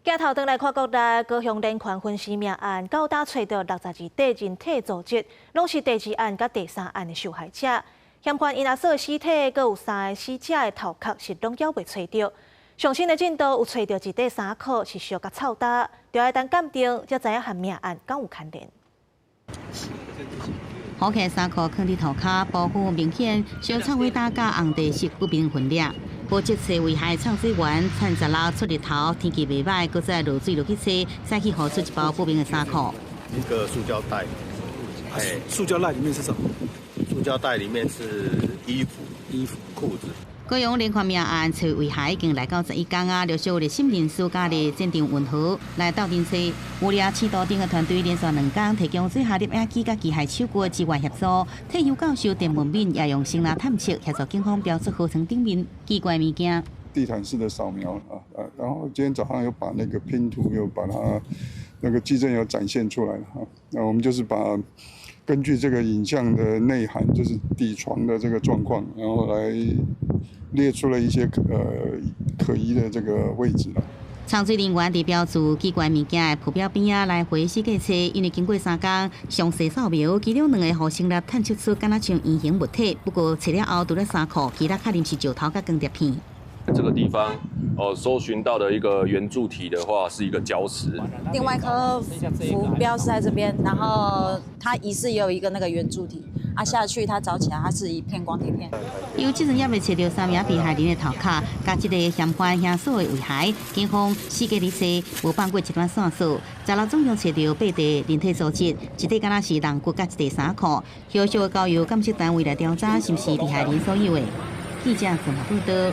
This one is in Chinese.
镜头转来看国内高雄连环分尸命案，到打找到62底人体组织，拢是第2案甲第3案的受害者。嫌犯因阿嫂尸体，佮有3个死者的头壳是拢还未找到。上新的进度有找到一块衫裤是烧甲臭焦，就要等鉴定才知影和命案敢有牵连。好看衫裤放伫头壳，保护明显烧臭味打甲红地色不明分裂。报警找危害唱水员，趁16出日头，天气袂歹，搁再落水落去找，再去找出一包不明的衫裤。一个塑胶袋，塑胶袋里面是什么？塑胶袋里面是衣服、裤子。高雄连环命案找危害已经来到11天啊，陆续有新人事家的鉴定运河来到侦查。有了启动侦查团队连续2天提供最下摄影机甲机械手骨之外协助，退休教授陈文敏也用声呐探测协助警方标出河床顶面奇怪物件。地毯式的扫描然后今天早上又把那个拼图又把它那个技证有展现出来了那我们就是把根据这个影像的内涵，就是底床的这个状况，然后来列出了一些可疑的这个位置了。查水人员伫标注奇怪物件的铺标边啊来回细计测，因为经过3天详细扫描，其中2个互声呐探测出敢若像圆形物体，不过测了后除了衫裤，其他确认是石头甲光碟片。这个地方搜寻到的一个圆柱体的话，是一个礁石。另外一颗浮标是在这边，然后它疑似也有一个那个圆柱体下去它找起来，它是一片光碟片。由技术也未找到3名被害人的头壳，加一个嫌犯兄嫂的遗骸，警方四界里踅，无放过一段线索。16总共找到8块人体组织，一块敢若是人骨，甲一块衫裤。后续交由监视单位来调查，是不是被害人所有的。记者综合报道。